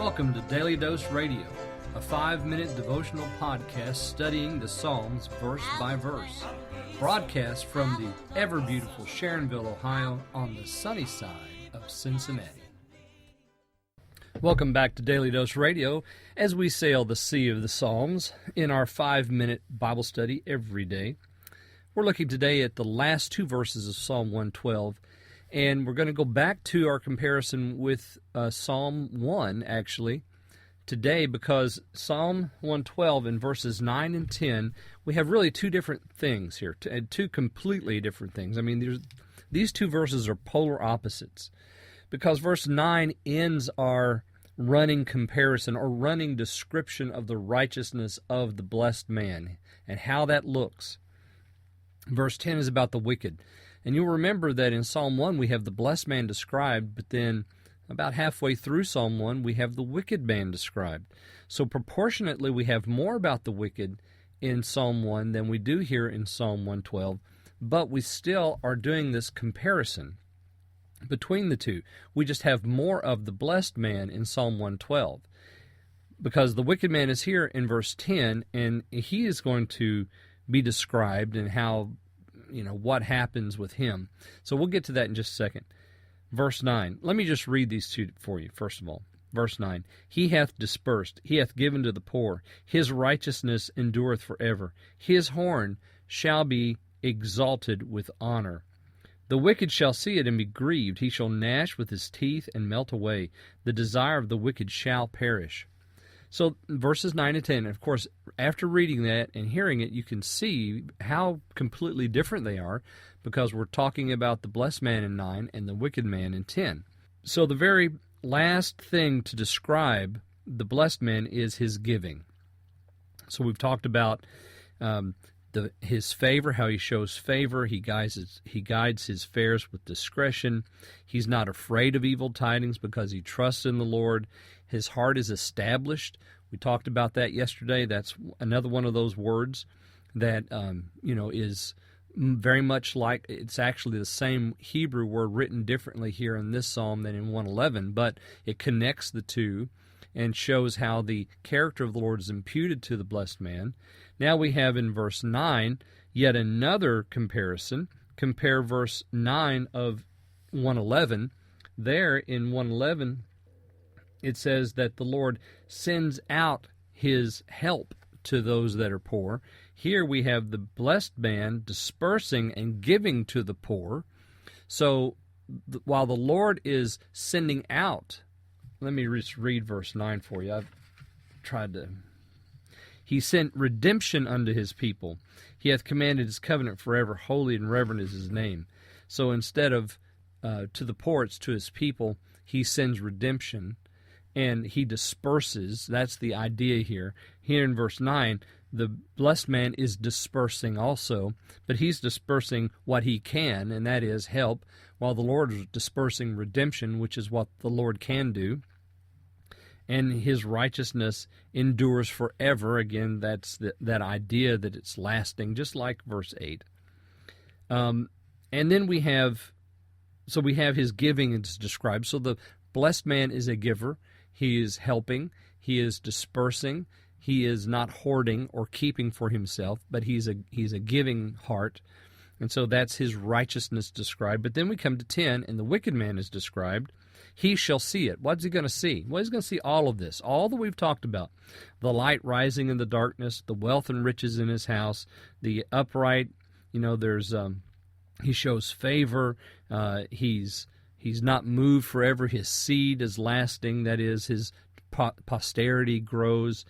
Welcome to Daily Dose Radio, a 5-minute devotional podcast studying the Psalms verse by verse. Broadcast from the ever-beautiful Sharonville, Ohio, on the sunny side of Cincinnati. Welcome back to Daily Dose Radio as we sail the sea of the Psalms in our 5-minute Bible study every day. We're looking today at the last two verses of Psalm 112, and we're going to go back to our comparison with Psalm 1, actually, today, because Psalm 112 in verses 9 and 10, we have really two different things here, two completely different things. I mean, these two verses are polar opposites, because verse 9 ends our running comparison or running description of the righteousness of the blessed man and how that looks. Verse 10 is about the wicked. And you'll remember that in Psalm 1 we have the blessed man described, but then about halfway through Psalm 1 we have the wicked man described. So proportionately we have more about the wicked in Psalm 1 than we do here in Psalm 112, but we still are doing this comparison between the two. We just have more of the blessed man in Psalm 112, because the wicked man is here in verse 10, and he is going to be described and how, what happens with him. So we'll get to that in just a second. Verse 9. Let me just read these two for you, first of all. Verse 9. He hath dispersed, he hath given to the poor. His righteousness endureth forever. His horn shall be exalted with honor. The wicked shall see it and be grieved. He shall gnash with his teeth and melt away. The desire of the wicked shall perish. So verses 9 and 10, and of course, after reading that and hearing it, you can see how completely different they are, because we're talking about the blessed man in 9 and the wicked man in 10. So the very last thing to describe the blessed man is his giving. So we've talked about his favor, how he shows favor. He guides his fares with discretion. He's not afraid of evil tidings because he trusts in the Lord. His heart is established. We talked about that yesterday. That's another one of those words that is very much like, it's actually the same Hebrew word written differently here in this psalm than in 111, but it connects the two and shows how the character of the Lord is imputed to the blessed man. Now we have in verse 9 yet another comparison. Compare verse 9 of 111. There in 111, it says that the Lord sends out his help to those that are poor. Here we have the blessed man dispersing and giving to the poor. So while the Lord is sending out, let me just read verse 9 for you. I've tried to. He sent redemption unto his people. He hath commanded his covenant forever. Holy and reverend is his name. So instead of to the poor, it's to his people. He sends redemption, and he disperses. That's the idea here. Here in verse 9, the blessed man is dispersing also, but he's dispersing what he can, and that is help, while the Lord is dispersing redemption, which is what the Lord can do. And his righteousness endures forever. Again, that's that idea that it's lasting, just like verse 8. And then we have his giving is described. So the blessed man is a giver. He is helping. He is dispersing. He is not hoarding or keeping for himself, but he's a giving heart. And so that's his righteousness described. But then we come to 10, and the wicked man is described. He shall see it. What's he going to see? Well, he's going to see all of this, all that we've talked about. The light rising in the darkness, the wealth and riches in his house, the upright, he shows favor. He's not moved forever. His seed is lasting. That is, his posterity grows.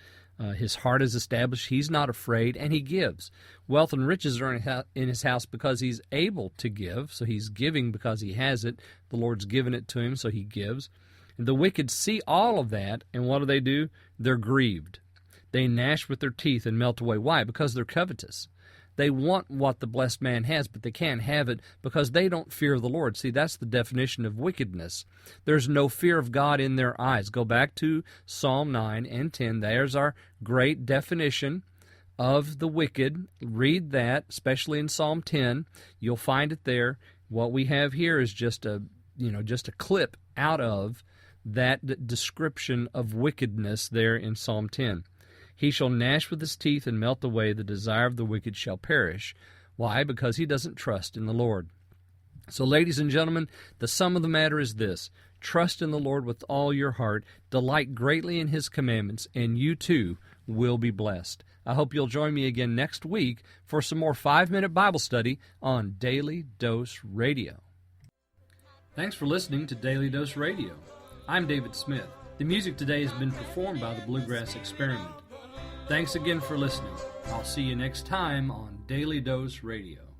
His heart is established. He's not afraid, and he gives. Wealth and riches are in his house because he's able to give. So he's giving because he has it. The Lord's given it to him, so he gives. And the wicked see all of that, and what do? They're grieved. They gnash with their teeth and melt away. Why? Because they're covetous. They want what the blessed man has, but they can't have it because they don't fear the Lord. See, that's the definition of wickedness. There's no fear of God in their eyes. Go back to Psalm 9 and 10. There's our great definition of the wicked. Read that, especially in Psalm 10. You'll find it there. What we have here is just a clip out of that description of wickedness there in Psalm 10. He shall gnash with his teeth and melt away. The desire of the wicked shall perish. Why? Because he doesn't trust in the Lord. So, ladies and gentlemen, the sum of the matter is this. Trust in the Lord with all your heart. Delight greatly in his commandments, and you too will be blessed. I hope you'll join me again next week for some more 5-minute Bible study on Daily Dose Radio. Thanks for listening to Daily Dose Radio. I'm David Smith. The music today has been performed by the Bluegrass Experiment. Thanks again for listening. I'll see you next time on Daily Dose Radio.